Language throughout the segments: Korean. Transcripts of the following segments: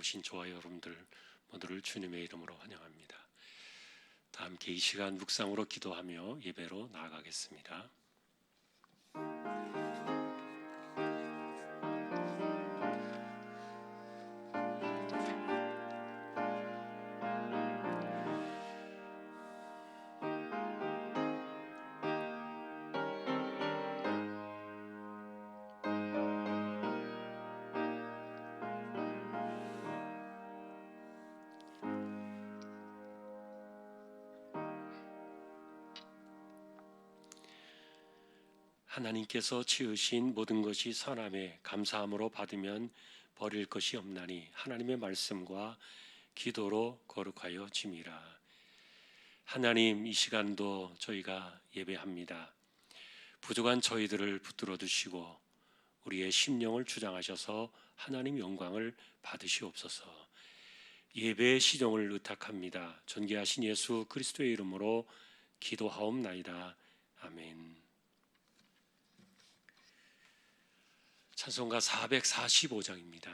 오신 저와 여러분들 모두를 주님의 이름으로 환영합니다. 다 함께 이 시간 묵상으로 기도하며 예배로 나아가겠습니다. 하나님께서 지으신 모든 것이 선함에 감사함으로 받으면 버릴 것이 없나니 하나님의 말씀과 기도로 거룩하여 짐이라. 하나님, 이 시간도 저희가 예배합니다. 부족한 저희들을 붙들어 두시고 우리의 심령을 주장하셔서 하나님 영광을 받으시옵소서. 예배의 시종을 의탁합니다. 존귀하신 예수 그리스도의 이름으로 기도하옵나이다. 아멘. 찬송가 445장입니다.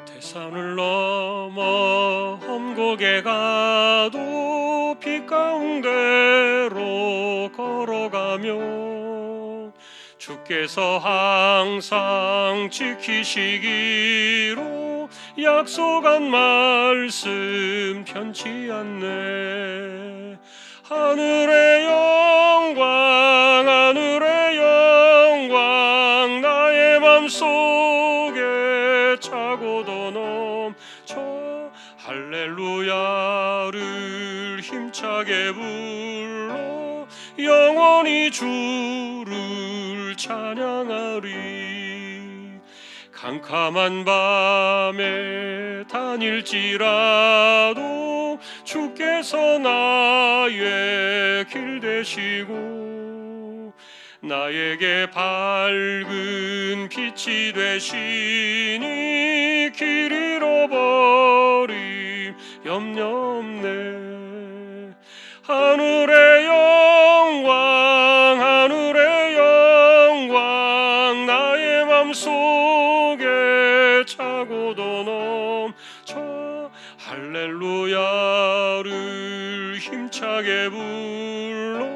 대산을 넘어 험곡에 가도 빛 가운데로 걸어가며 주께서 항상 지키시기로 약속한 말씀 편치 않네. 하늘의 영광 나의 맘속에 차고도 넘쳐 할렐루야를 힘차게 불러 영원히 주를 찬양하리. 캄캄한 밤에 다닐지라도 주께서 나의 길 되시고 나에게 밝은 빛이 되시니 길 잃어버림 염려 없네. 하늘의 영광 나의 맘속에 차고도 넘쳐 할렐루야를 힘차게 불러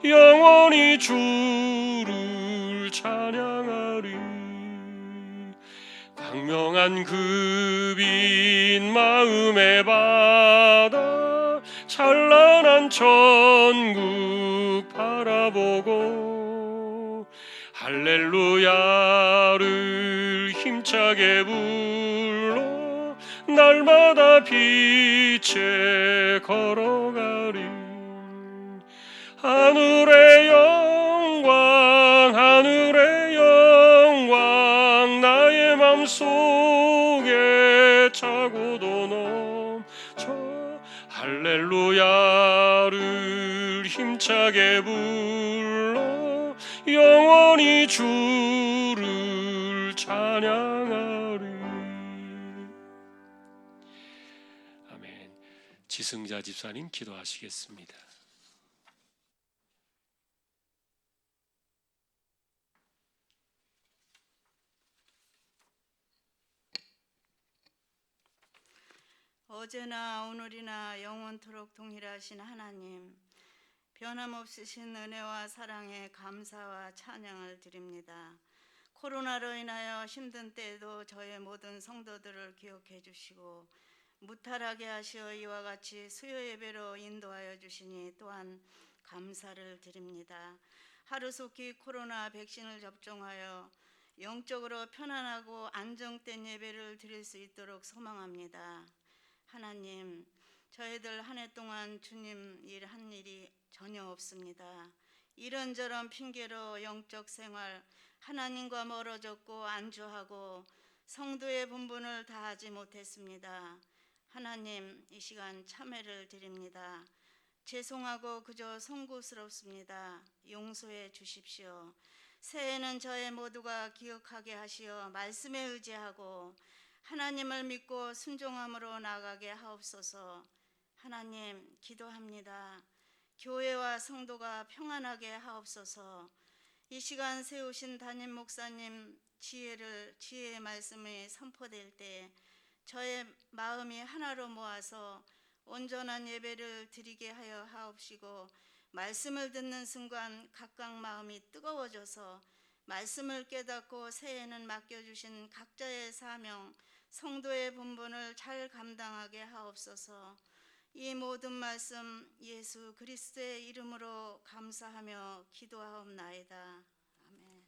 영원히 주를 찬양하리. 광명한 그 빛 마음에 받아 찬란한 천국 바라보고 할렐루야를 힘차게 불러 날마다 빛에 걸어가리. 하늘의 영광 나의 맘속에 차고도 넘쳐 할렐루야를 힘차게 불러 영원히 주를 찬양하리. 아멘. 지승자 집사님 기도하시겠습니다. 어제나 오늘이나 영원토록 동일하신 하나님, 변함없으신 은혜와 사랑에 감사와 찬양을 드립니다. 코로나로 인하여 힘든 때에도 저의 모든 성도들을 기억해 주시고 무탈하게 하시어 이와 같이 수요 예배로 인도하여 주시니 또한 감사를 드립니다. 하루속히 코로나 백신을 접종하여 영적으로 편안하고 안정된 예배를 드릴 수 있도록 소망합니다. 하나님, 저희들 한 해 동안 주님 일한 일이 전혀 없습니다. 이런저런 핑계로 영적 생활, 하나님과 멀어졌고 안주하고 성도의 분분을 다하지 못했습니다. 하나님, 이 시간 참회를 드립니다. 죄송하고 그저 송구스럽습니다. 용서해 주십시오. 새해에는 저의 모두가 기억하게 하시어 말씀에 의지하고 하나님을 믿고 순종함으로 나아가게 하옵소서. 하나님, 기도합니다. 교회와 성도가 평안하게 하옵소서. 이 시간 세우신 담임 목사님 지혜의 말씀이 선포될 때 저의 마음이 하나로 모아서 온전한 예배를 드리게 하여 하옵시고, 말씀을 듣는 순간 각각 마음이 뜨거워져서 말씀을 깨닫고 새해에는 맡겨주신 각자의 사명, 성도의 분분을 잘 감당하게 하옵소서. 이 모든 말씀 예수 그리스도의 이름으로 감사하며 기도하옵나이다. 아멘.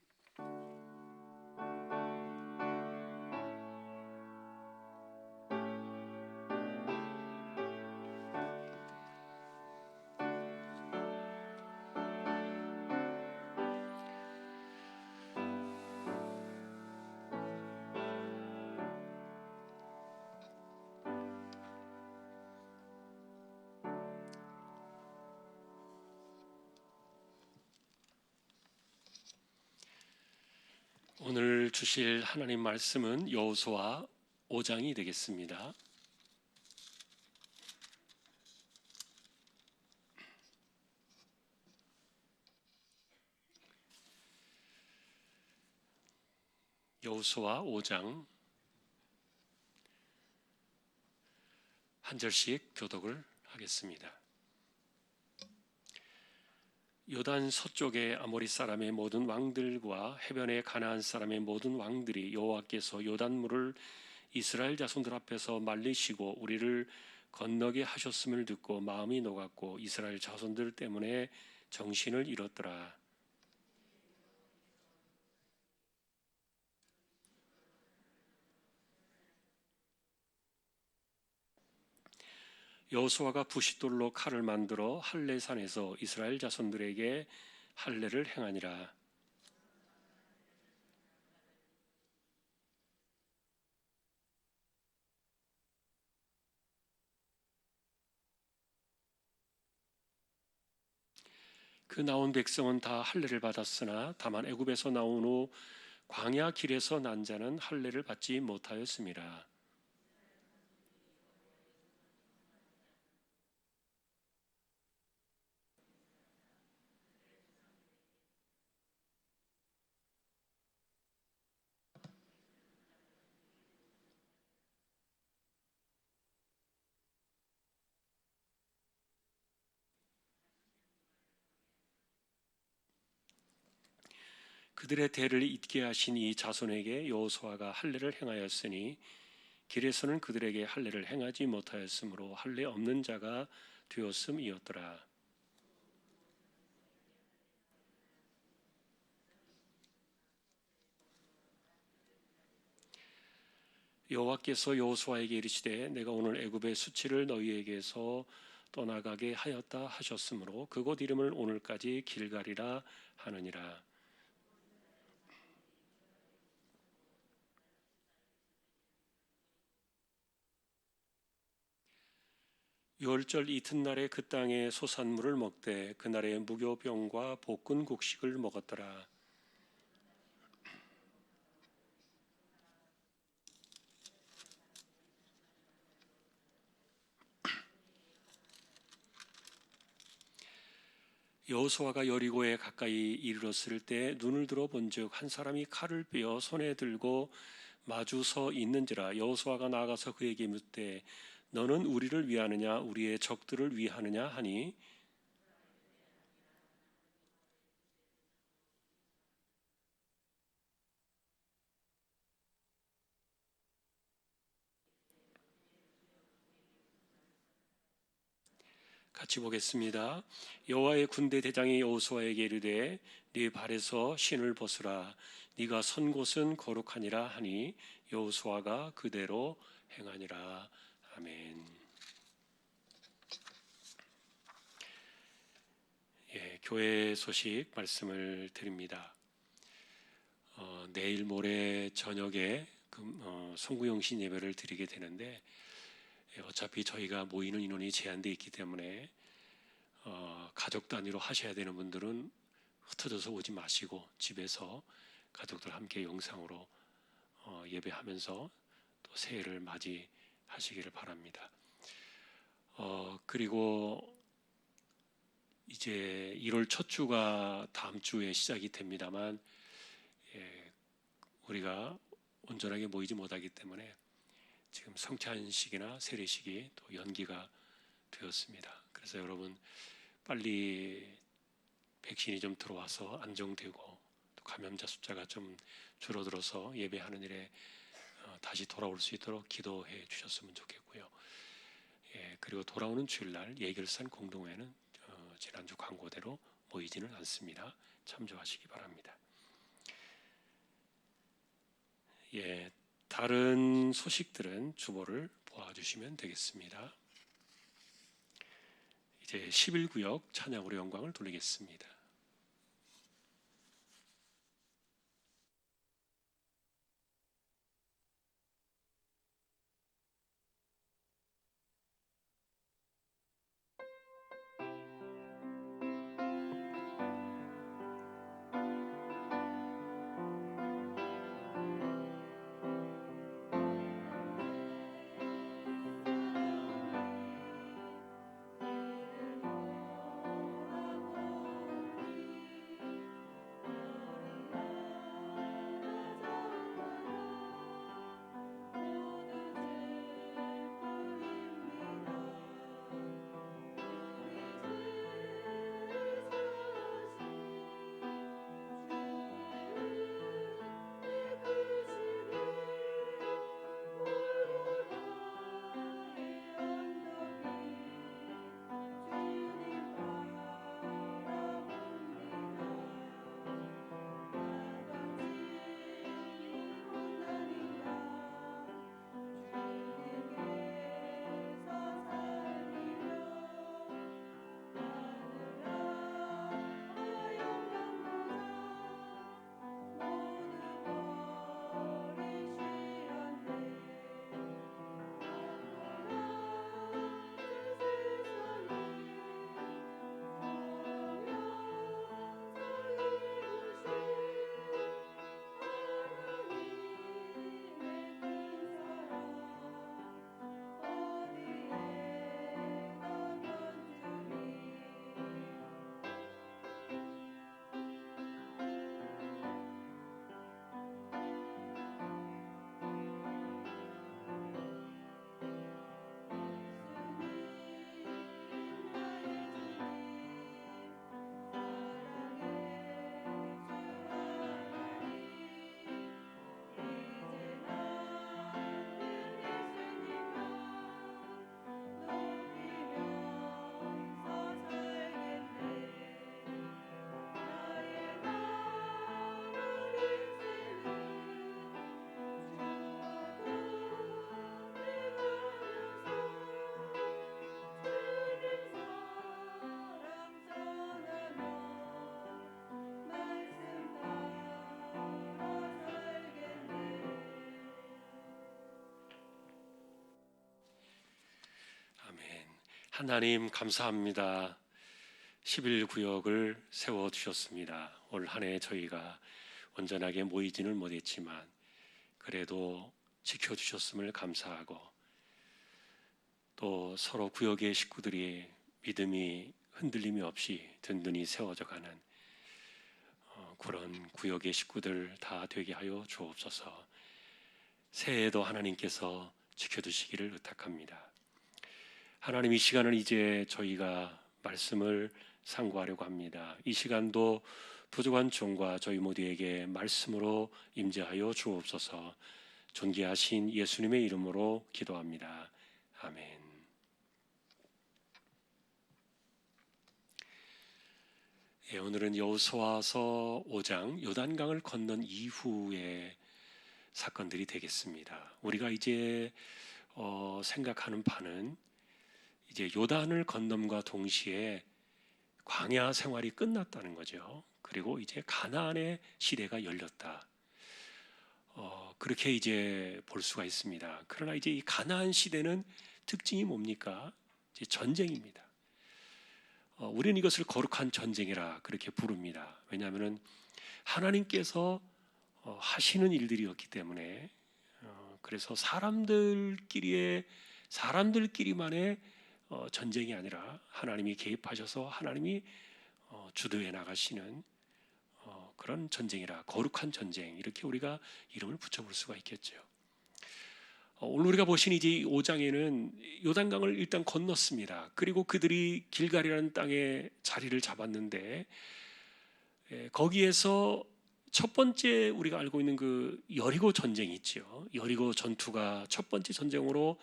오늘 주실 하나님 말씀은 여호수아 5장이 되겠습니다. 여호수아 5장 한 절씩 교독을 하겠습니다. 요단 서쪽의 아모리 사람의 모든 왕들과 해변의 가나안 사람의 모든 왕들이 여호와께서 요단물을 이스라엘 자손들 앞에서 말리시고 우리를 건너게 하셨음을 듣고 마음이 녹았고 이스라엘 자손들 때문에 정신을 잃었더라. 여호수아가 부싯돌로 칼을 만들어 할례산에서 이스라엘 자손들에게 할례를 행하니라. 그 나온 백성은 다 할례를 받았으나 다만 애굽에서 나온 후 광야 길에서 난 자는 할례를 받지 못하였습니다. 그들의 대를 잇게 하신 이 자손에게 여호수아가 할례를 행하였으니 길에서는 그들에게 할례를 행하지 못하였으므로 할례 없는 자가 되었음이었더라. 여호와께서 여호수아에게 이르시되 내가 오늘 애굽의 수치를 너희에게서 떠나가게 하였다 하셨으므로 그곳 이름을 오늘까지 길갈이라 하느니라. 유월절 이튿날에 그 땅의 소산물을 먹되 그날에 무교병과 볶은 곡식을 먹었더라. 여호수아가 여리고에 가까이 이르렀을 때 눈을 들어 본즉 한 사람이 칼을 빼어 손에 들고 마주 서 있는지라. 여호수아가 나아가서 그에게 묻되 너는 우리를 위하느냐 우리의 적들을 위하느냐 하니 같이 보겠습니다. 여호와의 군대 대장이 여호수아에게 이르되 네 발에서 신을 벗으라 네가 선 곳은 거룩하니라 하니 여호수아가 그대로 행하니라. 아멘. 교회 소식 말씀을 드립니다. 내일 모레 저녁에 성구영신 예배를 드리게 되는데 어차피 저희가 모이는 인원이 제한되어 있기 때문에 가족 단위로 하셔야 되는 분들은 흩어져서 오지 마시고 집에서 가족들 함께 영상으로 예배하면서 또 새해를 맞이하시기를 바랍니다. 그리고 이제 1월 첫 주가 다음 주에 시작이 됩니다만, 우리가 온전하게 모이지 못하기 때문에 지금 성찬식이나 세례식이 또 연기가 되었습니다. 그래서 여러분 빨리 백신이 좀 들어와서 안정되고 또 감염자 숫자가 좀 줄어들어서 예배하는 일에 다시 돌아올 수 있도록 기도해 주셨으면 좋겠고요. 그리고 돌아오는 주일날 예결산 공동회는 지난주 광고대로 모이지는 않습니다. 참조하시기 바랍니다. 다른 소식들은 주보를 보아주시면 되겠습니다. 이제 11구역 찬양으로 영광을 돌리겠습니다. 하나님 감사합니다. 11구역을 세워주셨습니다. 올 한 해 저희가 온전하게 모이지는 못했지만 그래도 지켜주셨음을 감사하고 또 서로 구역의 식구들이 믿음이 흔들림이 없이 든든히 세워져가는 그런 구역의 식구들 다 되게 하여 주옵소서. 새해에도 하나님께서 지켜주시기를 의탁합니다. 하나님, 이 시간을 이제 저희가 말씀을 상고하려고 합니다. 이 시간도 부족한 종과 저희 모두에게 말씀으로 임재하여 주옵소서. 존귀하신 예수님의 이름으로 기도합니다. 아멘. 오늘은 여호수아서 5장 요단강을 건넌 이후의 사건들이 되겠습니다. 우리가 이제 생각하는 바는 이제 요단을 건nom과 동시에 광야 생활이 끝났다는 거죠. 그리고 이제 가나안의 시대가 열렸다. 그렇게 이제 볼 수가 있습니다. 그러나 이제 이 가나안 시대는 특징이 뭡니까? 이제 전쟁입니다. 우리는 이것을 거룩한 전쟁이라 그렇게 부릅니다. 왜냐하면 하나님께서 하시는 일들이었기 때문에 그래서 사람들끼리만의 전쟁이 아니라 하나님이 개입하셔서 하나님이 주도해 나가시는 그런 전쟁이라, 거룩한 전쟁, 이렇게 우리가 이름을 붙여볼 수가 있겠죠. 오늘 우리가 보신 이제 5장에는 요단강을 일단 건넜습니다. 그리고 그들이 길갈이라는 땅에 자리를 잡았는데, 거기에서 첫 번째 우리가 알고 있는 그 여리고 전쟁이 있죠. 여리고 전투가 첫 번째 전쟁으로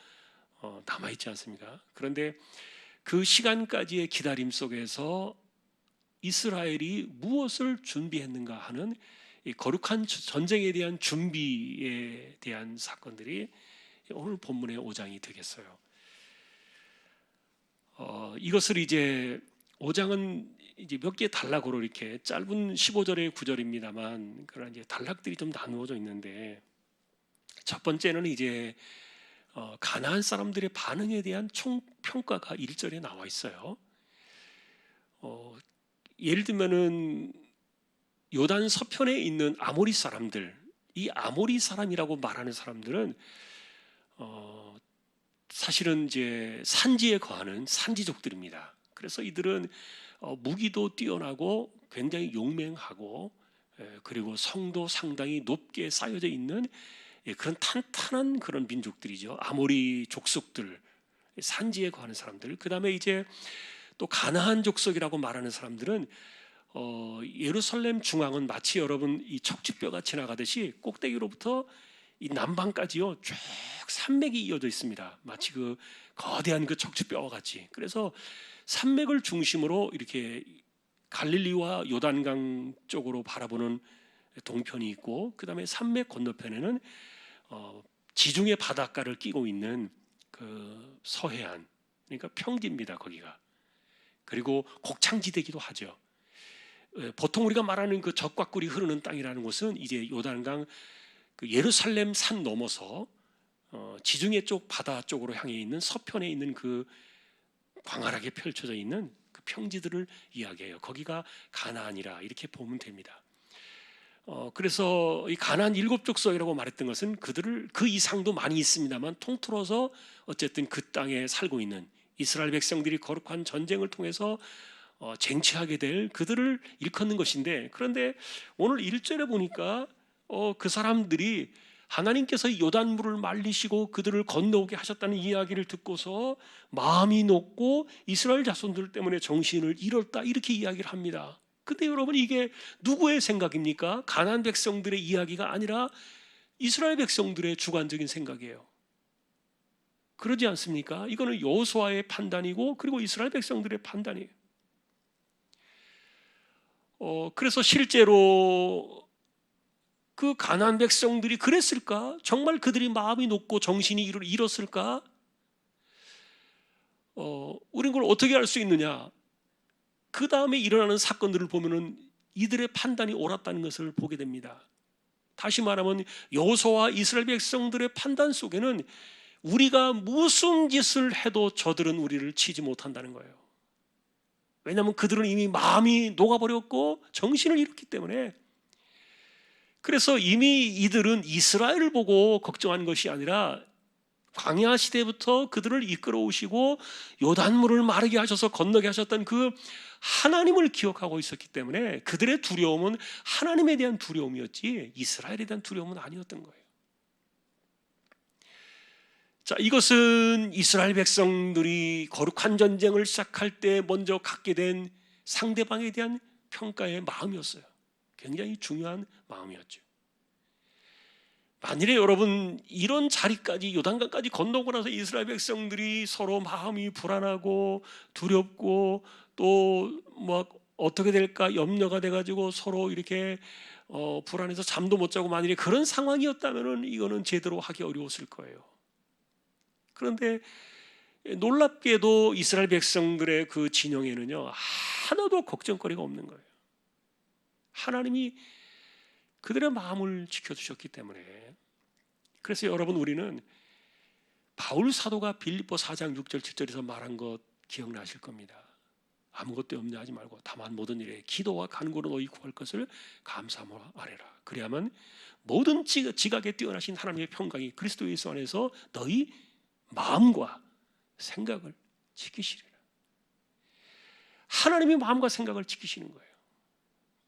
남아있지 않습니까? 그런데 그 시간까지의 기다림 속에서 이스라엘이 무엇을 준비했는가 하는 이 거룩한 전쟁에 대한 준비에 대한 사건들이 오늘 본문의 5장이 되겠어요. 이것을 이제 5장은 이제 몇 개 단락으로 이렇게 짧은 15절의 구절입니다만, 그런 이제 단락들이 좀 나누어져 있는데, 첫 번째는 이제 가나안 사람들의 반응에 대한 총평가가 1절에 나와 있어요. 예를 들면은 요단 서편에 있는 아모리 사람들, 이 아모리 사람이라고 말하는 사람들은 사실은 이제 산지에 거하는 산지족들입니다. 그래서 이들은 무기도 뛰어나고 굉장히 용맹하고, 그리고 성도 상당히 높게 쌓여져 있는 그런 탄탄한 그런 민족들이죠. 아모리 족속들, 산지에 거하는 사람들. 그 다음에 이제 또 가나안 족속이라고 말하는 사람들은 예루살렘 중앙은 마치 여러분 이 척추뼈가 지나가듯이 꼭대기로부터 이 남방까지요 쭉 산맥이 이어져 있습니다. 마치 그 거대한 그 척추뼈와 같이. 그래서 산맥을 중심으로 이렇게 갈릴리와 요단강 쪽으로 바라보는 동편이 있고, 그 다음에 산맥 건너편에는 지중해 바닷가를 끼고 있는 그 서해안, 그러니까 평지입니다, 거기가. 그리고 곡창지대기도 하죠. 보통 우리가 말하는 그 젖과 꿀이 흐르는 땅이라는 곳은 이제 요단강 그 예루살렘 산 넘어서 지중해 쪽 바다 쪽으로 향해 있는 서편에 있는 그 광활하게 펼쳐져 있는 그 평지들을 이야기해요. 거기가 가나안이라 이렇게 보면 됩니다. 그래서 이 가나안 7족속이라고 말했던 것은 그들을 그 이상도 많이 있습니다만, 통틀어서 어쨌든 그 땅에 살고 있는 이스라엘 백성들이 거룩한 전쟁을 통해서 쟁취하게 될 그들을 일컫는 것인데, 그런데 오늘 1절에 보니까 그 사람들이 하나님께서 요단물을 말리시고 그들을 건너오게 하셨다는 이야기를 듣고서 마음이 녹고 이스라엘 자손들 때문에 정신을 잃었다, 이렇게 이야기를 합니다. 근데 여러분, 이게 누구의 생각입니까? 가나안 백성들의 이야기가 아니라 이스라엘 백성들의 주관적인 생각이에요. 그러지 않습니까? 이거는 여호수아의 판단이고, 그리고 이스라엘 백성들의 판단이에요. 그래서 실제로 그 가나안 백성들이 그랬을까? 정말 그들이 마음이 높고 정신이 잃었을까? 우리는 그걸 어떻게 알 수 있느냐? 그 다음에 일어나는 사건들을 보면은 이들의 판단이 옳았다는 것을 보게 됩니다. 다시 말하면 여호수아와 이스라엘 백성들의 판단 속에는 우리가 무슨 짓을 해도 저들은 우리를 치지 못한다는 거예요. 왜냐하면 그들은 이미 마음이 녹아버렸고 정신을 잃었기 때문에. 그래서 이미 이들은 이스라엘을 보고 걱정한 것이 아니라 광야 시대부터 그들을 이끌어 오시고 요단물을 마르게 하셔서 건너게 하셨던 그 하나님을 기억하고 있었기 때문에 그들의 두려움은 하나님에 대한 두려움이었지 이스라엘에 대한 두려움은 아니었던 거예요. 자, 이것은 이스라엘 백성들이 거룩한 전쟁을 시작할 때 먼저 갖게 된 상대방에 대한 평가의 마음이었어요. 굉장히 중요한 마음이었죠. 만일에 여러분 이런 자리까지, 요단강까지 건너고 나서 이스라엘 백성들이 서로 마음이 불안하고 두렵고 또 뭐 어떻게 될까 염려가 돼가지고 서로 이렇게 불안해서 잠도 못 자고, 만일에 그런 상황이었다면은 이거는 제대로 하기 어려웠을 거예요. 그런데 놀랍게도 이스라엘 백성들의 그 진영에는요 하나도 걱정거리가 없는 거예요. 하나님이 그들의 마음을 지켜주셨기 때문에. 그래서 여러분, 우리는 바울 사도가 빌립보 4장 6절 7절에서 말한 것 기억나실 겁니다. 아무것도 염려하지 말고 다만 모든 일에 기도와 간구로 너희 구할 것을 감사함으로 아뢰라. 그래야만 모든 지각에 뛰어나신 하나님의 평강이 그리스도 예수 안에서 너희 마음과 생각을 지키시리라. 하나님의 마음과 생각을 지키시는 거예요.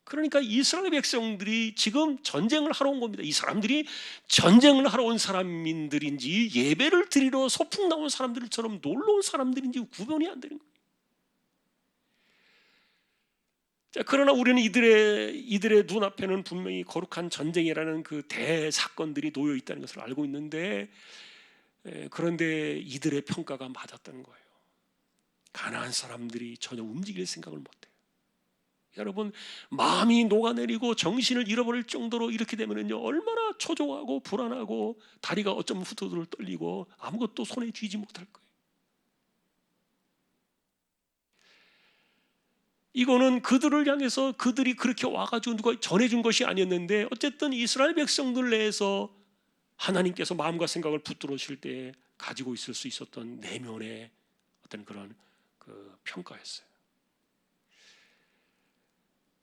그러니까 이스라엘 백성들이 지금 전쟁을 하러 온 겁니다. 이 사람들이 전쟁을 하러 온 사람들인지 예배를 드리러 소풍 나온 사람들처럼 놀러 온 사람들인지 구분이 안 되는 거예요. 자, 그러나 우리는 이들의 눈앞에는 분명히 거룩한 전쟁이라는 그 대사건들이 놓여 있다는 것을 알고 있는데, 그런데 이들의 평가가 맞았다는 거예요. 가나안 사람들이 전혀 움직일 생각을 못해요. 여러분, 마음이 녹아내리고 정신을 잃어버릴 정도로 이렇게 되면요, 얼마나 초조하고 불안하고 다리가 어쩌면 후두들 떨리고 아무것도 손에 쥐지 못할 거예요. 이거는 그들을 향해서 그들이 그렇게 와가지고 누가 전해준 것이 아니었는데, 어쨌든 이스라엘 백성들 내에서 하나님께서 마음과 생각을 붙들으실 때 가지고 있을 수 있었던 내면의 어떤 그런 그 평가였어요.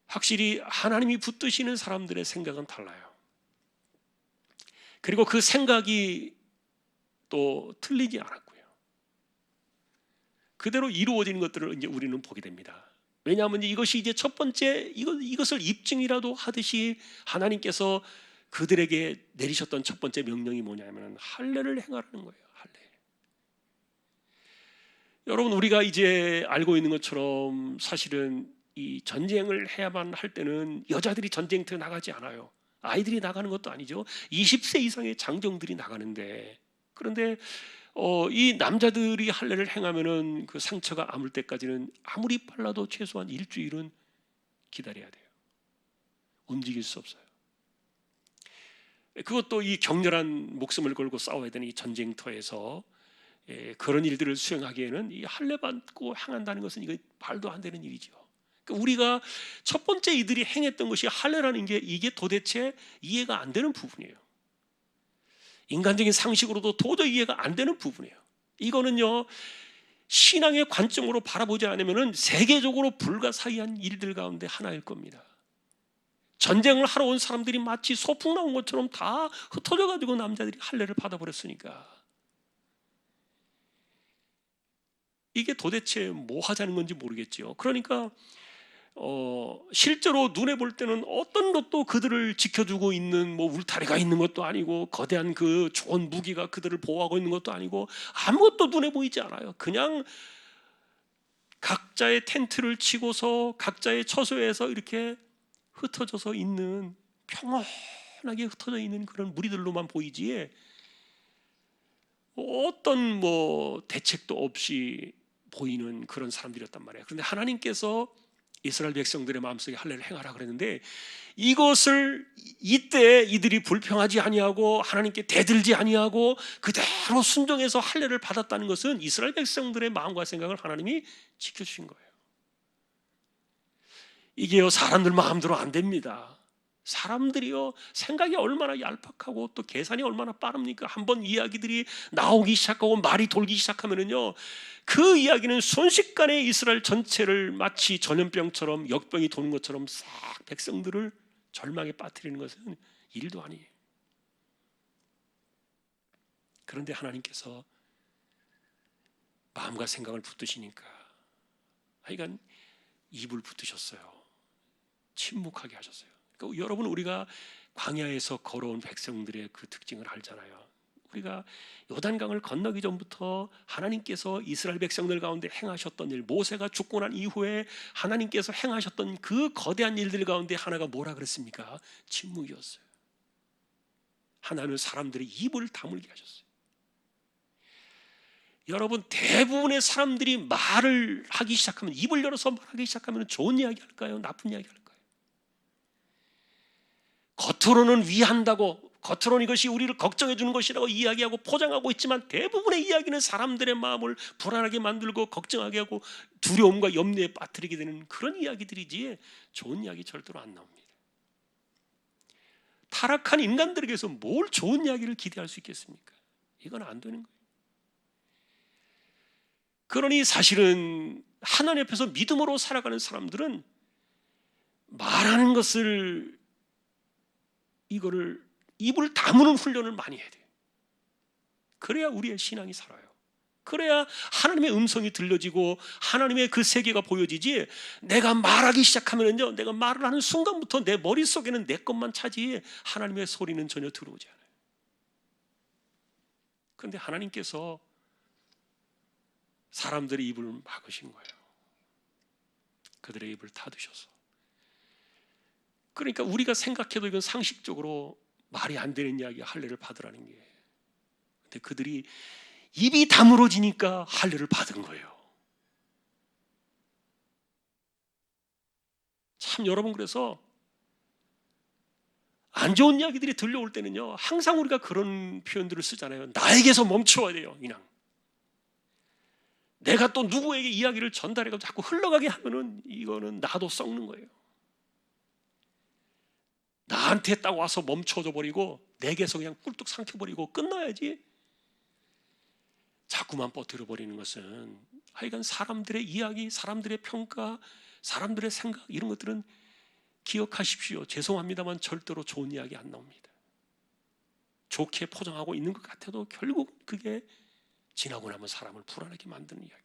확실히 하나님이 붙드시는 사람들의 생각은 달라요. 그리고 그 생각이 또 틀리지 않았고요. 그대로 이루어지는 것들을 이제 우리는 보게 됩니다. 왜냐하면 이것이 이제 첫 번째 이것을 입증이라도 하듯이 하나님께서 그들에게 내리셨던 첫 번째 명령이 뭐냐면 할례를 행하라는 거예요. 할례. 여러분, 우리가 이제 알고 있는 것처럼 사실은 이 전쟁을 해야만 할 때는 여자들이 전쟁터에 나가지 않아요. 아이들이 나가는 것도 아니죠. 20세 이상의 장정들이 나가는데, 그런데 이 남자들이 할례를 행하면은 그 상처가 아물 때까지는 아무리 빨라도 최소한 일주일은 기다려야 돼요. 움직일 수 없어요. 그것도 이 격렬한 목숨을 걸고 싸워야 되는 이 전쟁터에서 그런 일들을 수행하기에는 이 할례 받고 행한다는 것은 이거 말도 안 되는 일이죠. 그러니까 우리가 첫 번째 이들이 행했던 것이 할례라는 게 이게 도대체 이해가 안 되는 부분이에요. 인간적인 상식으로도 도저히 이해가 안 되는 부분이에요. 이거는요, 신앙의 관점으로 바라보지 않으면 세계적으로 불가사의한 일들 가운데 하나일 겁니다. 전쟁을 하러 온 사람들이 마치 소풍 나온 것처럼 다 흩어져 가지고 남자들이 할례를 받아버렸으니까 이게 도대체 뭐 하자는 건지 모르겠죠. 그러니까 실제로 눈에 볼 때는 어떤 것도 그들을 지켜주고 있는 뭐 울타리가 있는 것도 아니고 거대한 그 좋은 무기가 그들을 보호하고 있는 것도 아니고 아무것도 눈에 보이지 않아요. 그냥 각자의 텐트를 치고서 각자의 처소에서 이렇게 흩어져서 있는, 평온하게 흩어져 있는 그런 무리들로만 보이지 어떤 뭐 대책도 없이 보이는 그런 사람들이었단 말이에요. 그런데 하나님께서 이스라엘 백성들의 마음속에 할례를 행하라 그랬는데, 이것을 이때 이들이 불평하지 아니하고 하나님께 대들지 아니하고 그대로 순종해서 할례를 받았다는 것은 이스라엘 백성들의 마음과 생각을 하나님이 지켜주신 거예요. 이게요, 사람들 마음대로 안 됩니다. 사람들이요, 생각이 얼마나 얄팍하고 또 계산이 얼마나 빠릅니까? 한번 이야기들이 나오기 시작하고 말이 돌기 시작하면은요, 그 이야기는 순식간에 이스라엘 전체를 마치 전염병처럼 역병이 도는 것처럼 싹 백성들을 절망에 빠뜨리는 것은 일도 아니에요. 그런데 하나님께서 마음과 생각을 붙드시니까 하여간 입을 붙드셨어요. 침묵하게 하셨어요. 그러니까 여러분, 우리가 광야에서 걸어온 백성들의 그 특징을 알잖아요. 우리가 요단강을 건너기 전부터 하나님께서 이스라엘 백성들 가운데 행하셨던 일, 모세가 죽고 난 이후에 하나님께서 행하셨던 그 거대한 일들 가운데 하나가 뭐라 그랬습니까? 침묵이었어요. 하나는 사람들의 입을 다물게 하셨어요. 여러분, 대부분의 사람들이 말을 하기 시작하면, 입을 열어서 말하기 시작하면 좋은 이야기 할까요? 나쁜 이야기 할까요? 겉으로는 위한다고, 겉으로는 이것이 우리를 걱정해 주는 것이라고 이야기하고 포장하고 있지만, 대부분의 이야기는 사람들의 마음을 불안하게 만들고 걱정하게 하고 두려움과 염려에 빠뜨리게 되는 그런 이야기들이지 좋은 이야기 절대로 안 나옵니다. 타락한 인간들에게서 뭘 좋은 이야기를 기대할 수 있겠습니까? 이건 안 되는 거예요. 그러니 사실은 하나님 앞에서 믿음으로 살아가는 사람들은 말하는 것을, 이거를 입을 다무는 훈련을 많이 해야 돼요. 그래야 우리의 신앙이 살아요. 그래야 하나님의 음성이 들려지고 하나님의 그 세계가 보여지지, 내가 말하기 시작하면요, 내가 말을 하는 순간부터 내 머릿속에는 내 것만 차지 하나님의 소리는 전혀 들어오지 않아요. 그런데 하나님께서 사람들의 입을 막으신 거예요. 그들의 입을 닫으셔서. 그러니까 우리가 생각해도 이건 상식적으로 말이 안 되는 이야기, 할례를 받으라는 게. 근데 그들이 입이 다물어지니까 할례를 받은 거예요. 참 여러분, 그래서 안 좋은 이야기들이 들려올 때는요, 항상 우리가 그런 표현들을 쓰잖아요. 나에게서 멈춰야 돼요. 그냥 내가 또 누구에게 이야기를 전달해서 자꾸 흘러가게 하면은 이거는 나도 썩는 거예요. 나한테 딱 와서 멈춰져 버리고 내게서 그냥 꿀뚝 삼켜버리고 끝나야지, 자꾸만 뻗들어 버리는 것은 하여간 사람들의 이야기, 사람들의 평가, 사람들의 생각, 이런 것들은 기억하십시오. 죄송합니다만 절대로 좋은 이야기 안 나옵니다. 좋게 포장하고 있는 것 같아도 결국 그게 지나고 나면 사람을 불안하게 만드는 이야기들.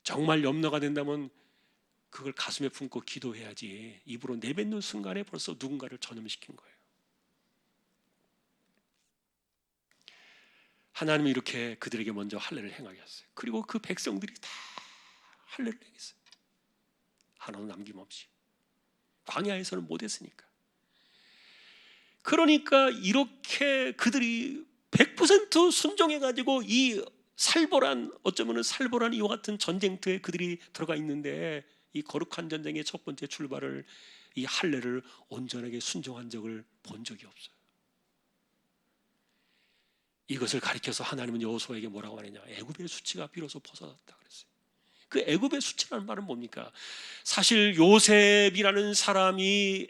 정말 염려가 된다면 그걸 가슴에 품고 기도해야지, 입으로 내뱉는 순간에 벌써 누군가를 전염시킨 거예요. 하나님이 이렇게 그들에게 먼저 할례를 행하게 했어요. 그리고 그 백성들이 다 할례를 행했어요. 하나도 남김없이. 광야에서는 못했으니까. 그러니까 이렇게 그들이 100% 순종해가지고 이 살벌한, 어쩌면 살벌한 이와 같은 전쟁터에 그들이 들어가 있는데, 이 거룩한 전쟁의 첫 번째 출발을, 이 할례를 온전하게 순종한 적을 본 적이 없어요. 이것을 가리켜서 하나님은 여호수아에게 뭐라고 하느냐, 애굽의 수치가 비로소 벗어났다 그랬어요. 그 애굽의 수치라는 말은 뭡니까? 사실 요셉이라는 사람이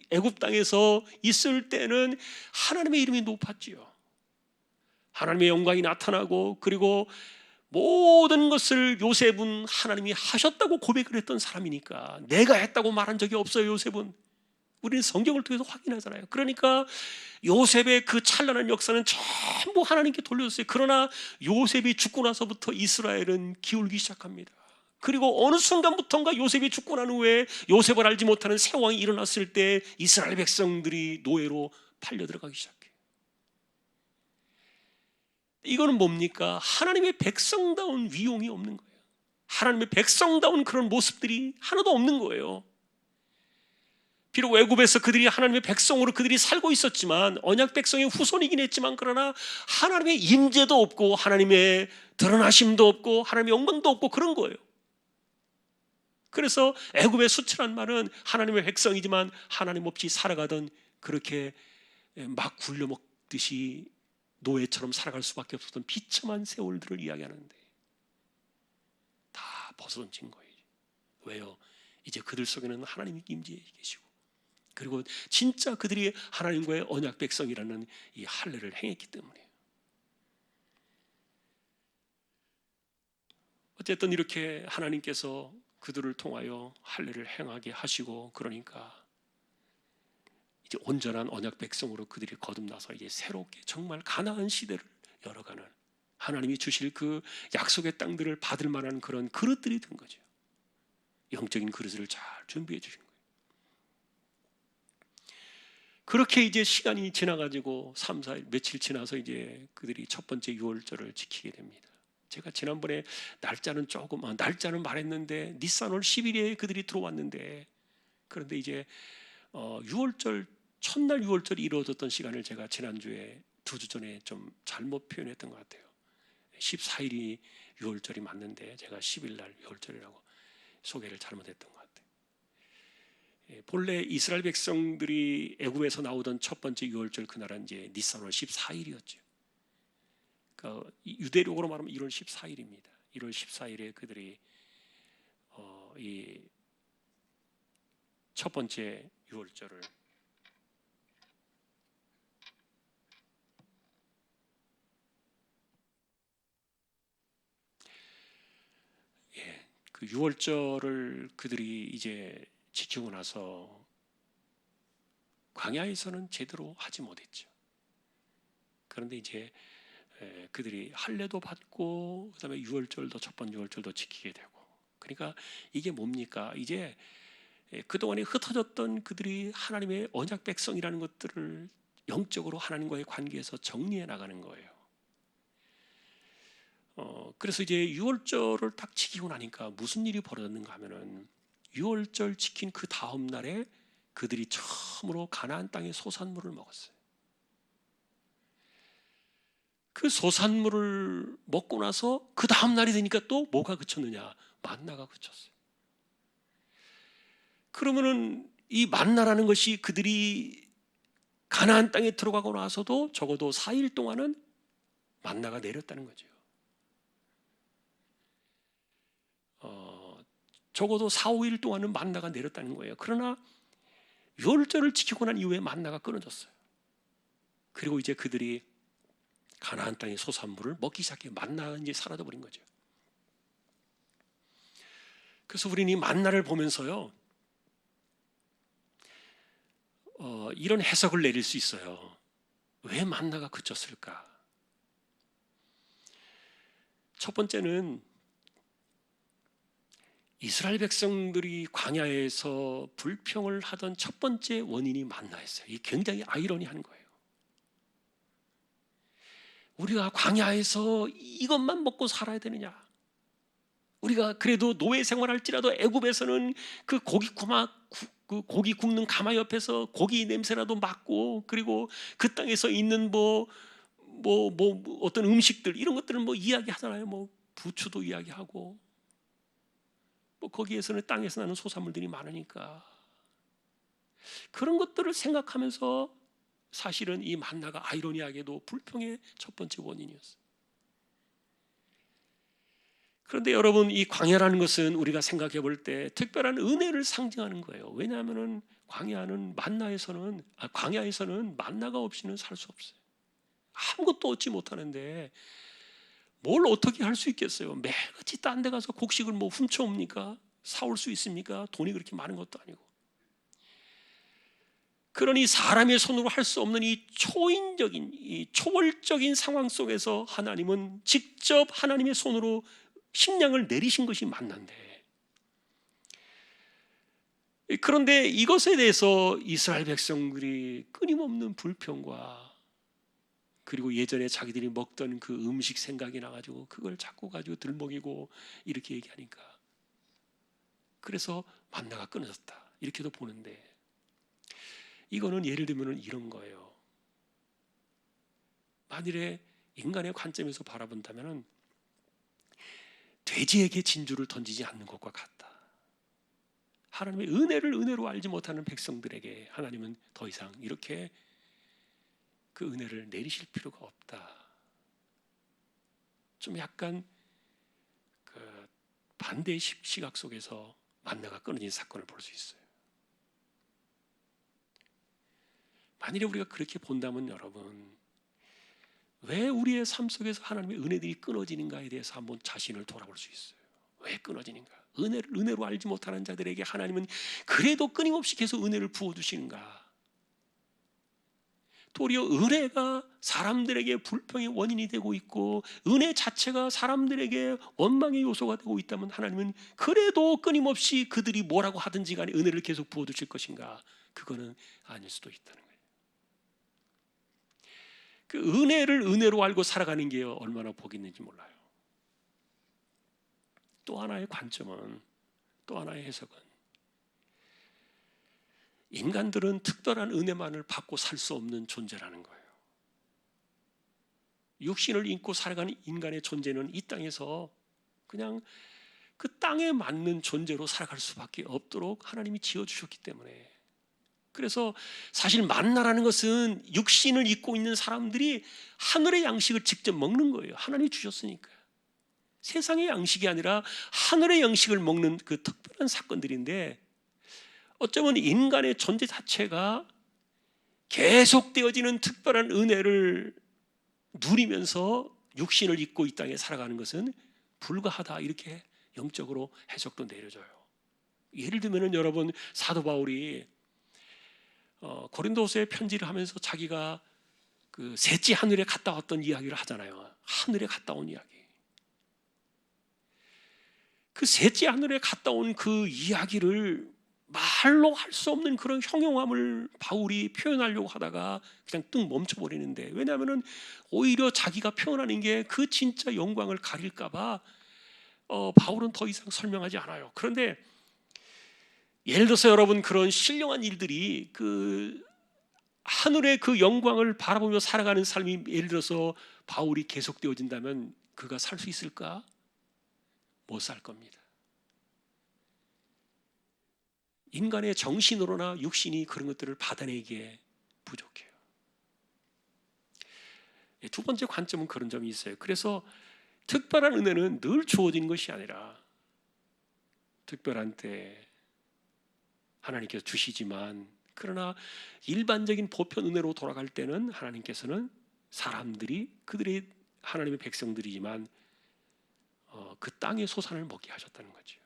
애굽 땅에서 있을 때는 하나님의 이름이 높았지요. 하나님의 영광이 나타나고, 그리고 모든 것을 요셉은 하나님이 하셨다고 고백을 했던 사람이니까, 내가 했다고 말한 적이 없어요. 요셉은. 우리는 성경을 통해서 확인하잖아요. 그러니까 요셉의 그 찬란한 역사는 전부 하나님께 돌려줬어요. 그러나 요셉이 죽고 나서부터 이스라엘은 기울기 시작합니다. 그리고 어느 순간부터인가 요셉이 죽고 난 후에 요셉을 알지 못하는 새 왕이 일어났을 때 이스라엘 백성들이 노예로 팔려 들어가기 시작해요. 이거는 뭡니까? 하나님의 백성다운 위용이 없는 거예요. 하나님의 백성다운 그런 모습들이 하나도 없는 거예요. 비록 애굽에서 그들이 하나님의 백성으로 그들이 살고 있었지만, 언약 백성의 후손이긴 했지만, 그러나 하나님의 임재도 없고 하나님의 드러나심도 없고 하나님의 영광도 없고 그런 거예요. 그래서 애굽의 수치란 말은 하나님의 백성이지만 하나님 없이 살아가던, 그렇게 막 굴려먹듯이 노예처럼 살아갈 수밖에 없었던 비참한 세월들을 이야기하는데, 다 벗어던진 거예요. 왜요? 이제 그들 속에는 하나님이 임재해 계시고, 그리고 진짜 그들이 하나님과의 언약 백성이라는 이 할례를 행했기 때문이에요. 어쨌든 이렇게 하나님께서 그들을 통하여 할례를 행하게 하시고, 그러니까 이제 온전한 언약 백성으로 그들이 거듭나서 이제 새롭게 정말 가나안 시대를 열어가는, 하나님이 주실 그 약속의 땅들을 받을 만한 그런 그릇들이 된 거죠. 영적인 그릇을 잘 준비해 주신 거예요. 그렇게 이제 시간이 지나가지고 3, 4일 며칠 지나서 이제 그들이 첫 번째 유월절을 지키게 됩니다. 제가 지난번에 날짜는 날짜는 말했는데 니산월 10일에 그들이 들어왔는데, 그런데 이제 유월절 첫날 유월절이 이루어졌던 시간을 제가 지난주에 2주 전에 좀 잘못 표현했던 것 같아요. 14일이 유월절이 맞는데 제가 10일 날 유월절이라고 소개를 잘못했던 것 같아요. 본래 이스라엘 백성들이 애굽에서 나오던 첫 번째 유월절 그날은 이제 니산월 14일이었죠. 그러니까 유대력으로 말하면 1월 14일입니다. 1월 14일에 그들이 이 첫 번째 유월절을 그 유월절을 그들이 이제 지키고 나서 광야에서는 제대로 하지 못했죠. 그런데 이제 그들이 할례도 받고 그다음에 유월절도 첫 번째 유월절도 지키게 되고, 그러니까 이게 뭡니까? 이제 그동안에 흩어졌던 그들이 하나님의 언약 백성이라는 것들을 영적으로 하나님과의 관계에서 정리해 나가는 거예요. 그래서 이제 유월절을 딱 지키고 나니까 무슨 일이 벌어졌는가 하면은, 유월절 지킨 그 다음 날에 그들이 처음으로 가나안 땅의 소산물을 먹었어요. 그 소산물을 먹고 나서 그 다음 날이 되니까 또 뭐가 그쳤느냐? 만나가 그쳤어요. 그러면은 이 만나라는 것이 그들이 가나안 땅에 들어가고 나서도 적어도 4일 동안은 만나가 내렸다는 거죠. 적어도 4, 5일 동안은 만나가 내렸다는 거예요. 그러나 유월절을 지키고 난 이후에 만나가 끊어졌어요. 그리고 이제 그들이 가나안 땅의 소산물을 먹기 시작해 만나가 이제 사라져 버린 거죠. 그래서 우리는 이 만나를 보면서요, 이런 해석을 내릴 수 있어요. 왜 만나가 그쳤을까? 첫 번째는 이스라엘 백성들이 광야에서 불평을 하던 첫 번째 원인이 만나였어요. 이게 굉장히 아이러니한 거예요. 우리가 광야에서 이것만 먹고 살아야 되느냐? 우리가 그래도 노예 생활할지라도 애굽에서는 그 고기 굽는 가마 옆에서 고기 냄새라도 맡고, 그리고 그 땅에서 있는 어떤 음식들 이런 것들은 이야기하잖아요. 부추도 이야기하고, 거기에서는 땅에서 나는 소산물들이 많으니까 그런 것들을 생각하면서 사실은 이 만나가 아이러니하게도 불평의 첫 번째 원인이었어요. 그런데 여러분, 이 광야라는 것은 우리가 생각해 볼 때 특별한 은혜를 상징하는 거예요. 왜냐하면 광야에서는 만나가 없이는 살 수 없어요. 아무것도 얻지 못하는데 뭘 어떻게 할 수 있겠어요? 매일같이 딴 데 가서 곡식을 훔쳐옵니까? 사올 수 있습니까? 돈이 그렇게 많은 것도 아니고. 그러니 사람의 손으로 할 수 없는 이 초인적인, 이 초월적인 상황 속에서 하나님은 직접 하나님의 손으로 식량을 내리신 것이 만난데, 그런데 이것에 대해서 이스라엘 백성들이 끊임없는 불평과, 그리고 예전에 자기들이 먹던 그 음식 생각이 나가지고 그걸 자꾸 가지고 들먹이고 이렇게 얘기하니까, 그래서 만나가 끊어졌다 이렇게도 보는데, 이거는 예를 들면 이런 거예요. 만일에 인간의 관점에서 바라본다면 돼지에게 진주를 던지지 않는 것과 같다. 하나님의 은혜를 은혜로 알지 못하는 백성들에게 하나님은 더 이상 이렇게 그 은혜를 내리실 필요가 없다. 좀 약간 그 반대의 시각 속에서 만나가 끊어진 사건을 볼 수 있어요. 만일에 우리가 그렇게 본다면 여러분, 왜 우리의 삶 속에서 하나님의 은혜들이 끊어지는가에 대해서 한번 자신을 돌아볼 수 있어요. 왜 끊어지는가? 은혜를 은혜로 알지 못하는 자들에게 하나님은 그래도 끊임없이 계속 은혜를 부어주시는가? 도리어 은혜가 사람들에게 불평의 원인이 되고 있고, 은혜 자체가 사람들에게 원망의 요소가 되고 있다면 하나님은 그래도 끊임없이 그들이 뭐라고 하든지 간에 은혜를 계속 부어주실 것인가? 그거는 아닐 수도 있다는 거예요. 그 은혜를 은혜로 알고 살아가는 게 얼마나 복이 있는지 몰라요. 또 하나의 관점은, 또 하나의 해석은, 인간들은 특별한 은혜만을 받고 살 수 없는 존재라는 거예요. 육신을 입고 살아가는 인간의 존재는 이 땅에서 그냥 그 땅에 맞는 존재로 살아갈 수밖에 없도록 하나님이 지어주셨기 때문에, 그래서 사실 만나라는 것은 육신을 입고 있는 사람들이 하늘의 양식을 직접 먹는 거예요. 하나님이 주셨으니까. 세상의 양식이 아니라 하늘의 양식을 먹는 그 특별한 사건들인데, 어쩌면 인간의 존재 자체가 계속되어지는 특별한 은혜를 누리면서 육신을 입고 이 땅에 살아가는 것은 불가하다, 이렇게 영적으로 해석도 내려져요. 예를 들면 여러분, 사도 바울이 고린도서에 편지를 하면서 자기가 그 셋째 하늘에 갔다 왔던 이야기를 하잖아요. 하늘에 갔다 온 이야기. 그 셋째 하늘에 갔다 온 그 이야기를 말로 할 수 없는 그런 형용함을 바울이 표현하려고 하다가 그냥 뚝 멈춰버리는데, 왜냐하면 오히려 자기가 표현하는 게 그 진짜 영광을 가릴까봐 바울은 더 이상 설명하지 않아요. 그런데 예를 들어서 여러분, 그런 신령한 일들이 그 하늘의 그 영광을 바라보며 살아가는 삶이 예를 들어서 바울이 계속되어진다면 그가 살 수 있을까? 못 살 겁니다. 인간의 정신으로나 육신이 그런 것들을 받아내기에 부족해요. 두 번째 관점은 그런 점이 있어요. 그래서 특별한 은혜는 늘 주어지는 것이 아니라 특별한 때 하나님께서 주시지만, 그러나 일반적인 보편 은혜로 돌아갈 때는 하나님께서는 사람들이 그들의 하나님의 백성들이지만 그 땅의 소산을 먹게 하셨다는 거죠.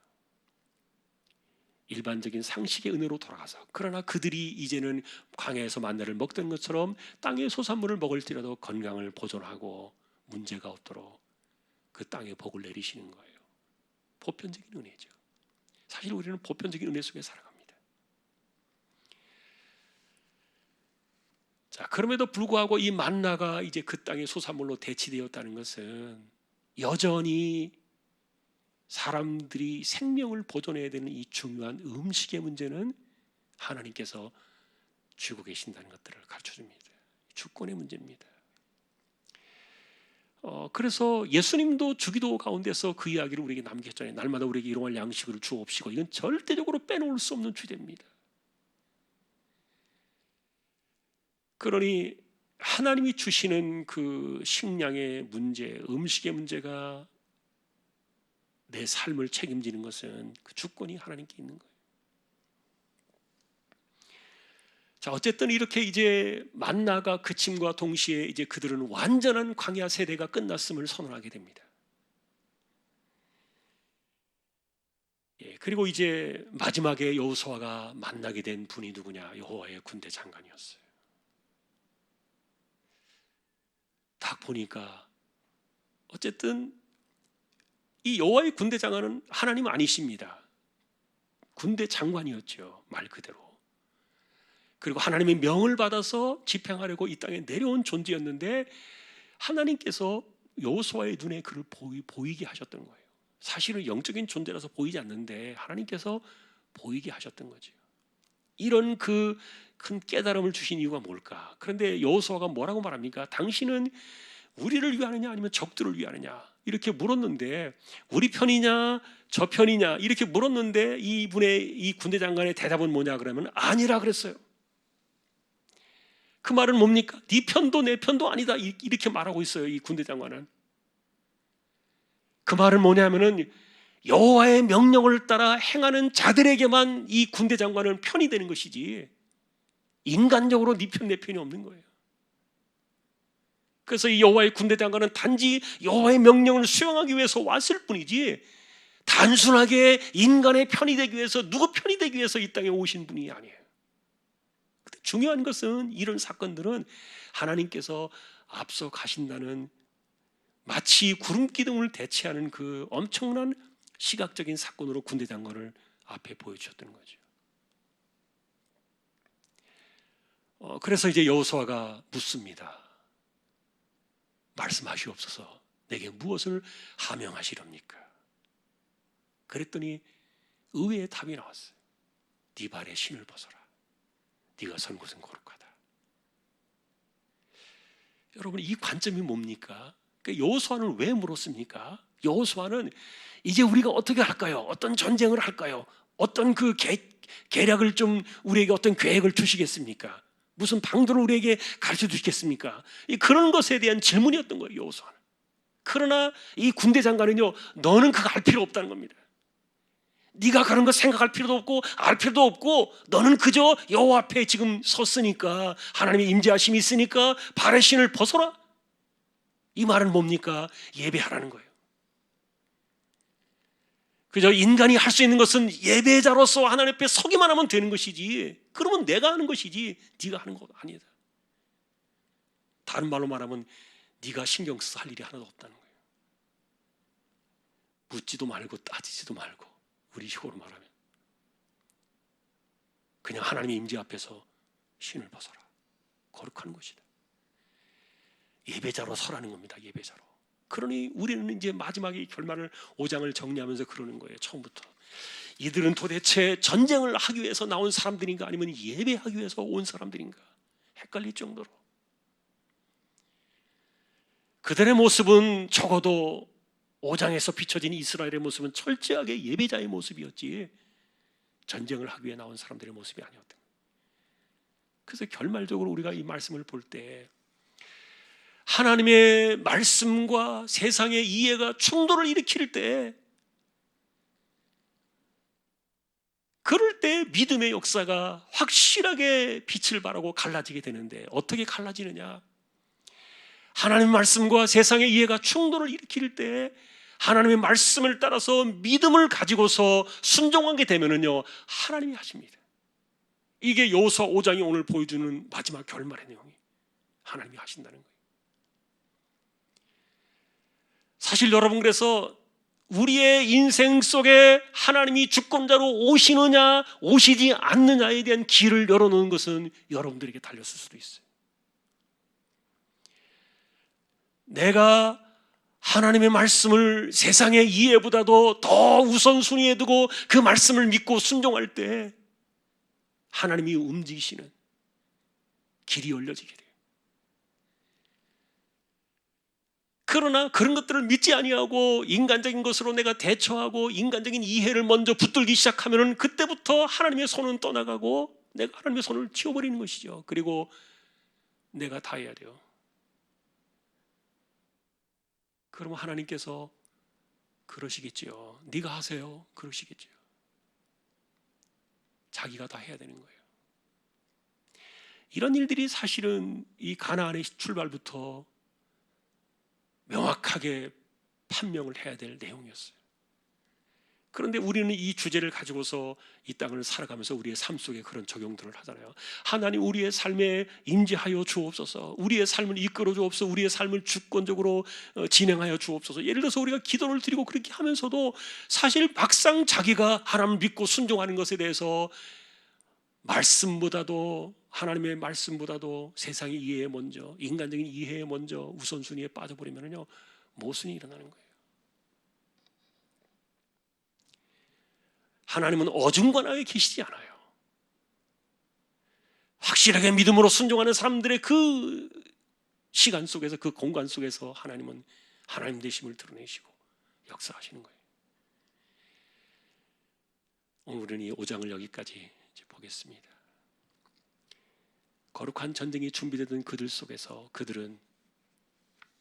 일반적인 상식의 은혜로 돌아가서, 그러나 그들이 이제는 광야에서 만나를 먹던 것처럼 땅의 소산물을 먹을지라도 건강을 보존하고 문제가 없도록 그 땅에 복을 내리시는 거예요. 보편적인 은혜죠. 사실 우리는 보편적인 은혜 속에 살아갑니다. 자, 그럼에도 불구하고 이 만나가 이제 그 땅의 소산물로 대치되었다는 것은 여전히 사람들이 생명을 보존해야 되는 이 중요한 음식의 문제는 하나님께서 쥐고 계신다는 것들을 가르쳐줍니다. 주권의 문제입니다. 그래서 예수님도 주기도 가운데서 그 이야기를 우리에게 남겼잖아요. 날마다 우리에게 일용할 양식을 주옵시고. 이건 절대적으로 빼놓을 수 없는 주제입니다. 그러니 하나님이 주시는 그 식량의 문제, 음식의 문제가 내 삶을 책임지는 것은 그 주권이 하나님께 있는 거예요. 자, 어쨌든 이렇게 이제 만나가 그침과 동시에 이제 그들은 완전한 광야 세대가 끝났음을 선언하게 됩니다. 그리고 이제 마지막에 여호수아가 만나게 된 분이 누구냐? 여호와의 군대 장관이었어요. 딱 보니까 어쨌든 이 여호와의 군대 장관은 하나님 아니십니다. 군대 장관이었죠, 말 그대로. 그리고 하나님의 명을 받아서 집행하려고 이 땅에 내려온 존재였는데 하나님께서 여호수아의 눈에 그를 보이게 하셨던 거예요. 사실은 영적인 존재라서 보이지 않는데 하나님께서 보이게 하셨던 거죠. 이런 그 큰 깨달음을 주신 이유가 뭘까? 그런데 여호수아가 뭐라고 말합니까? 당신은 우리를 위하느냐 아니면 적들을 위하느냐 이렇게 물었는데, 우리 편이냐 저 편이냐 이렇게 물었는데 이분의 이 군대 장관의 대답은 뭐냐 그러면 아니라 그랬어요. 그 말은 뭡니까? 네 편도 내 편도 아니다 이렇게 말하고 있어요. 이 군대 장관은. 그 말은 뭐냐면은 여호와의 명령을 따라 행하는 자들에게만 이 군대 장관은 편이 되는 것이지 인간적으로 네 편 내 편이 없는 거예요. 그래서 이 여호와의 군대 장관은 단지 여호와의 명령을 수행하기 위해서 왔을 뿐이지 단순하게 인간의 편이 되기 위해서, 누구 편이 되기 위해서 이 땅에 오신 분이 아니에요. 근데 중요한 것은 이런 사건들은 하나님께서 앞서 가신다는 마치 구름 기둥을 대체하는 그 엄청난 시각적인 사건으로 군대 장관을 앞에 보여주셨던 거죠. 그래서 이제 여호수아가 묻습니다. 말씀하시옵소서, 내게 무엇을 하명하시렵니까? 그랬더니 의외의 답이 나왔어요. 네 발에 신을 벗어라. 네가 선 곳은 거룩하다. 여러분, 이 관점이 뭡니까? 그러니까 여호수아는 왜 물었습니까? 여호수아는 이제 우리가 어떻게 할까요? 어떤 전쟁을 할까요? 어떤 그 계략을 좀 우리에게 어떤 계획을 주시겠습니까? 무슨 방도를 우리에게 가르쳐 주시겠습니까? 그런 것에 대한 질문이었던 거예요, 여호수아는. 그러나 이 군대 장관은요, 너는 그거 알 필요 없다는 겁니다. 네가 그런 거 생각할 필요도 없고 알 필요도 없고, 너는 그저 여호와 앞에 지금 섰으니까, 하나님의 임재하심이 있으니까 발의 신을 벗어라. 이 말은 뭡니까? 예배하라는 거예요. 그저 인간이 할 수 있는 것은 예배자로서 하나님 앞에 서기만 하면 되는 것이지, 그러면 내가 하는 것이지 네가 하는 거 아니다. 다른 말로 말하면 네가 신경 써서 할 일이 하나도 없다는 거예요. 묻지도 말고 따지지도 말고, 우리 식으로 말하면 그냥 하나님의 임재 앞에서 신을 벗어라. 거룩한 것이다. 예배자로 서라는 겁니다. 예배자로. 그러니 우리는 이제 마지막에 결말을 5장을 정리하면서 그러는 거예요. 처음부터 이들은 도대체 전쟁을 하기 위해서 나온 사람들인가 아니면 예배하기 위해서 온 사람들인가 헷갈릴 정도로 그들의 모습은, 적어도 5장에서 비춰진 이스라엘의 모습은 철저하게 예배자의 모습이었지 전쟁을 하기 위해 나온 사람들의 모습이 아니었다. 그래서 결말적으로 우리가 이 말씀을 볼 때 하나님의 말씀과 세상의 이해가 충돌을 일으킬 때, 그럴 때 믿음의 역사가 확실하게 빛을 발하고 갈라지게 되는데, 어떻게 갈라지느냐? 하나님의 말씀과 세상의 이해가 충돌을 일으킬 때 하나님의 말씀을 따라서 믿음을 가지고서 순종하게 되면은요, 하나님이 하십니다. 이게 여호수아 5장이 오늘 보여주는 마지막 결말의 내용이 하나님이 하신다는 거예요. 사실 여러분, 그래서 우리의 인생 속에 하나님이 주권자로 오시느냐 오시지 않느냐에 대한 길을 열어놓은 것은 여러분들에게 달렸을 수도 있어요. 내가 하나님의 말씀을 세상의 이해보다도 더 우선순위에 두고 그 말씀을 믿고 순종할 때 하나님이 움직이시는 길이 열려지게 돼요. 그러나 그런 것들을 믿지 아니하고 인간적인 것으로 내가 대처하고 인간적인 이해를 먼저 붙들기 시작하면 그때부터 하나님의 손은 떠나가고 내가 하나님의 손을 치워버리는 것이죠. 그리고 내가 다 해야 돼요. 그러면 하나님께서 그러시겠지요. 네가 하세요. 그러시겠지요. 자기가 다 해야 되는 거예요. 이런 일들이 사실은 이 가나안의 출발부터 명확하게 판명을 해야 될 내용이었어요. 그런데 우리는 이 주제를 가지고서 이 땅을 살아가면서 우리의 삶 속에 그런 적용들을 하잖아요. 하나님, 우리의 삶에 임재하여 주옵소서, 우리의 삶을 이끌어 주옵소서, 우리의 삶을 주권적으로 진행하여 주옵소서. 예를 들어서 우리가 기도를 드리고 그렇게 하면서도 사실 막상 자기가 하나님을 믿고 순종하는 것에 대해서 말씀보다도, 하나님의 말씀보다도 세상의 이해에 먼저, 인간적인 이해에 먼저 우선순위에 빠져버리면요, 모순이 일어나는 거예요. 하나님은 어중간하게 계시지 않아요. 확실하게 믿음으로 순종하는 사람들의 그 시간 속에서, 그 공간 속에서 하나님은 하나님 되심을 드러내시고 역사하시는 거예요. 오늘 우리는 이 5장을 여기까지 보겠습니다. 거룩한 전쟁이 준비되던 그들 속에서 그들은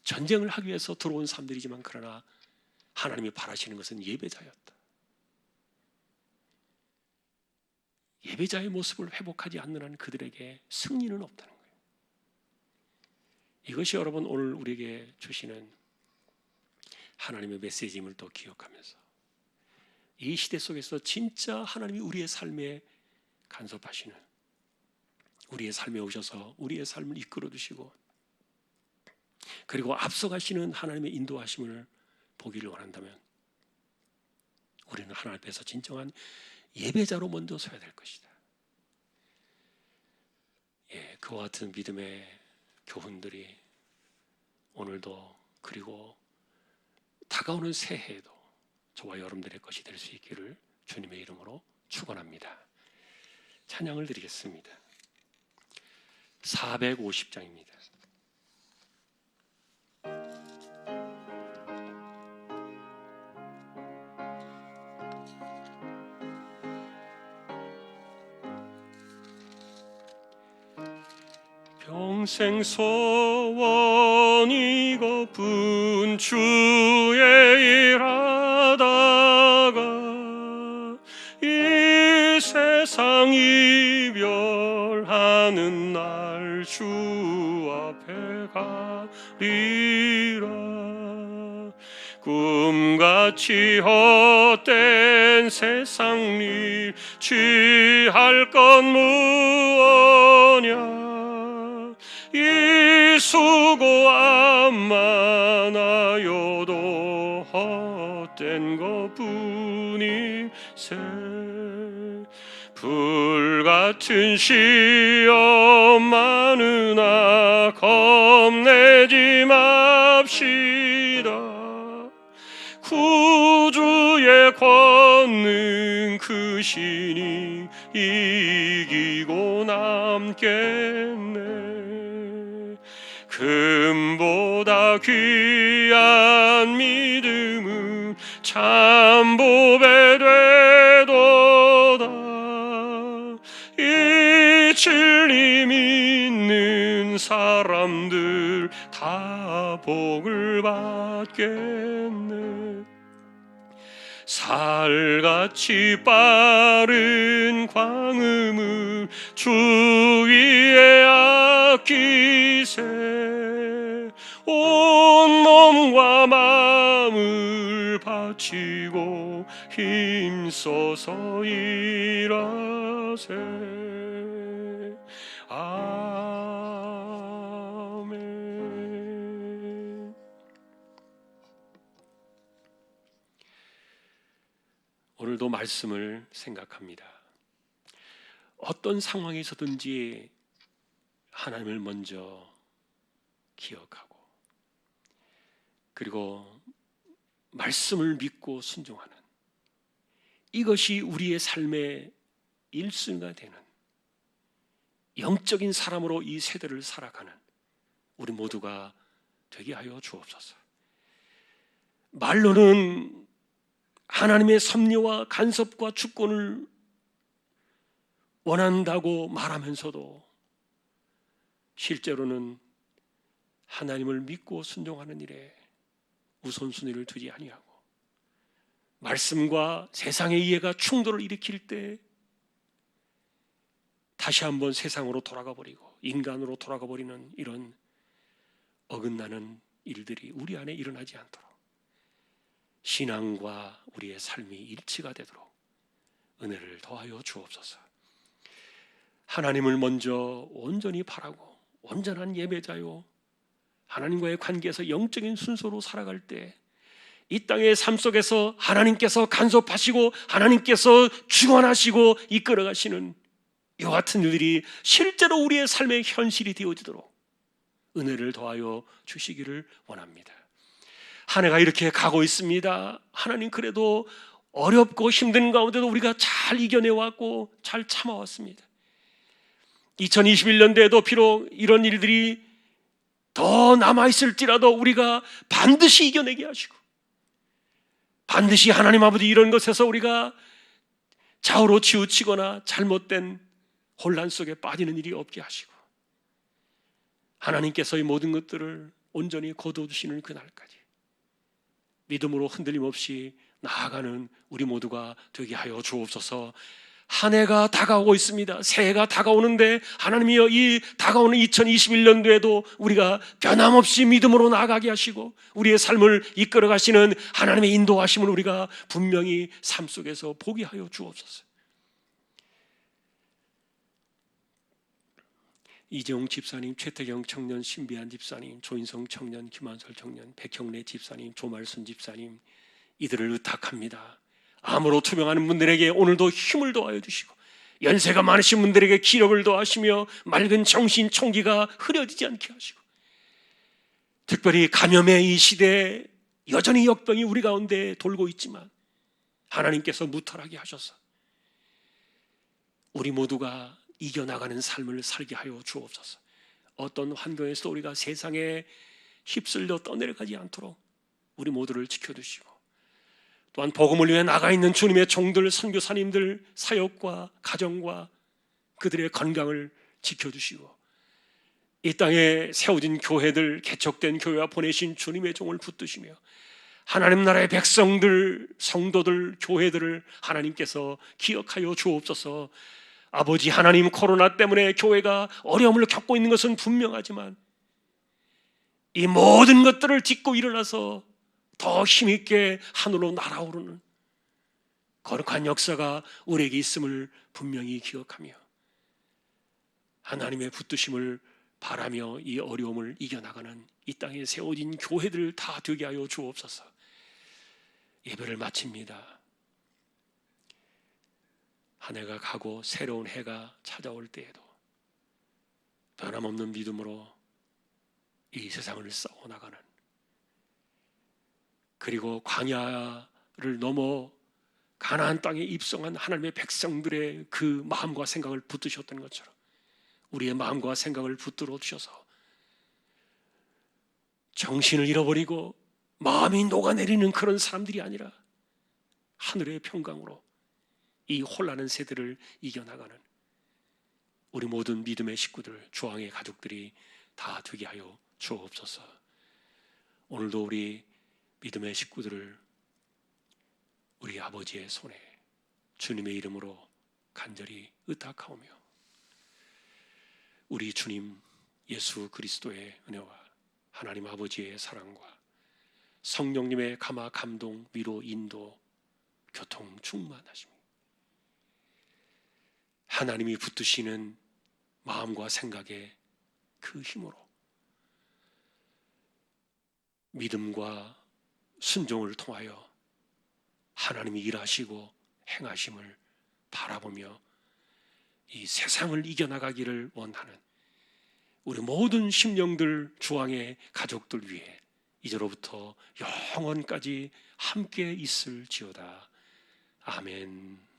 전쟁을 하기 위해서 들어온 사람들이지만, 그러나 하나님이 바라시는 것은 예배자였다. 예배자의 모습을 회복하지 않는 한 그들에게 승리는 없다는 거예요. 이것이 여러분 오늘 우리에게 주시는 하나님의 메시지임을 또 기억하면서 이 시대 속에서 진짜 하나님이 우리의 삶에 간섭하시는, 우리의 삶에 오셔서 우리의 삶을 이끌어 주시고 그리고 앞서가시는 하나님의 인도하심을 보기를 원한다면 우리는 하나님 앞에서 진정한 예배자로 먼저 서야 될 것이다. 그와 같은 믿음의 교훈들이 오늘도, 그리고 다가오는 새해에도 저와 여러분들의 것이 될 수 있기를 주님의 이름으로 축원합니다. 찬양을 드리겠습니다. 450장입니다. 평생 소원이 고픈 주의 일하다가 이 세상 이별하는 날 주 앞에 가리라. 꿈같이 헛된 세상 일 취할 건 무엇냐. 이 수고 안 많아요도 헛된 것뿐이세. 불같은 시험 많으나 겁내지 맙시다. 구주의 권능 크시니 이기고 남겠네. 금보다 귀한 믿음은 참 보배 되도다. 이 진리 믿는 사람들 다 복을 받겠네. 살같이 빠른 광음을 주 위에 아끼세. 온 몸과 마음을 바치고 힘써서 일하세. 아멘. 오늘도 말씀을 생각합니다. 어떤 상황에서든지 하나님을 먼저 기억하고, 그리고 말씀을 믿고 순종하는, 이것이 우리의 삶의 1순위가 되는 영적인 사람으로 이 세대를 살아가는 우리 모두가 되게 하여 주옵소서. 말로는 하나님의 섭리와 간섭과 주권을 원한다고 말하면서도 실제로는 하나님을 믿고 순종하는 일에 우선순위를 두지 아니하고, 말씀과 세상의 이해가 충돌을 일으킬 때 다시 한번 세상으로 돌아가 버리고 인간으로 돌아가 버리는 이런 어긋나는 일들이 우리 안에 일어나지 않도록, 신앙과 우리의 삶이 일치가 되도록 은혜를 더하여 주옵소서. 하나님을 먼저 온전히 바라고 온전한 예배자요, 하나님과의 관계에서 영적인 순서로 살아갈 때 이 땅의 삶 속에서 하나님께서 간섭하시고 하나님께서 주관하시고 이끌어가시는 이와 같은 일들이 실제로 우리의 삶의 현실이 되어지도록 은혜를 더하여 주시기를 원합니다. 한 해가 이렇게 가고 있습니다. 하나님, 그래도 어렵고 힘든 가운데도 우리가 잘 이겨내왔고 잘 참아왔습니다. 2021년도에도 비록 이런 일들이 더 남아있을지라도 우리가 반드시 이겨내게 하시고, 반드시 하나님 아버지 이런 것에서 우리가 좌우로 치우치거나 잘못된 혼란 속에 빠지는 일이 없게 하시고, 하나님께서 이 모든 것들을 온전히 거두어주시는 그날까지 믿음으로 흔들림 없이 나아가는 우리 모두가 되게 하여 주옵소서. 한 해가 다가오고 있습니다. 새해가 다가오는데 하나님이여, 이 다가오는 2021년도에도 우리가 변함없이 믿음으로 나아가게 하시고 우리의 삶을 이끌어 가시는 하나님의 인도하심을 우리가 분명히 삶 속에서 보게 하여 주옵소서. 이재용 집사님, 최태경 청년, 신비한 집사님, 조인성 청년, 김한솔 청년, 백형래 집사님, 조말순 집사님, 이들을 의탁합니다. 암으로 투병하는 분들에게 오늘도 힘을 더하여 주시고, 연세가 많으신 분들에게 기력을 더하시며 맑은 정신 총기가 흐려지지 않게 하시고, 특별히 감염의 이 시대에 여전히 역병이 우리 가운데 돌고 있지만 하나님께서 무탈하게 하셔서 우리 모두가 이겨나가는 삶을 살게 하여 주옵소서. 어떤 환경에서 우리가 세상에 휩쓸려 떠내려가지 않도록 우리 모두를 지켜주시고, 또한 복음을 위해 나가 있는 주님의 종들, 선교사님들 사역과 가정과 그들의 건강을 지켜주시고, 이 땅에 세워진 교회들, 개척된 교회와 보내신 주님의 종을 붙드시며 하나님 나라의 백성들, 성도들, 교회들을 하나님께서 기억하여 주옵소서. 아버지 하나님, 코로나 때문에 교회가 어려움을 겪고 있는 것은 분명하지만 이 모든 것들을 딛고 일어나서 더 힘있게 하늘로 날아오르는 거룩한 역사가 우리에게 있음을 분명히 기억하며 하나님의 붙드심을 바라며 이 어려움을 이겨나가는 이 땅에 세워진 교회들 다 되게 하여 주옵소서. 예배를 마칩니다. 한 해가 가고 새로운 해가 찾아올 때에도 변함없는 믿음으로 이 세상을 싸워나가는, 그리고 광야를 넘어 가나안 땅에 입성한 하나님의 백성들의 그 마음과 생각을 붙드셨던 것처럼 우리의 마음과 생각을 붙들어 주셔서 정신을 잃어버리고 마음이 녹아내리는 그런 사람들이 아니라 하늘의 평강으로 이 혼란한 세대를 이겨나가는 우리 모든 믿음의 식구들, 주왕의 가족들이 다 되게 하여 주옵소서. 오늘도 우리 믿음의 식구들을 우리 아버지의 손에 주님의 이름으로 간절히 의탁하오며, 우리 주님 예수 그리스도의 은혜와 하나님 아버지의 사랑과 성령님의 감화, 감동, 위로, 인도, 교통 충만하십니다. 하나님이 붙드시는 마음과 생각의 그 힘으로 믿음과 순종을 통하여 하나님이 일하시고 행하심을 바라보며 이 세상을 이겨나가기를 원하는 우리 모든 심령들, 주왕의 가족들 위해 이제로부터 영원까지 함께 있을지어다. 아멘.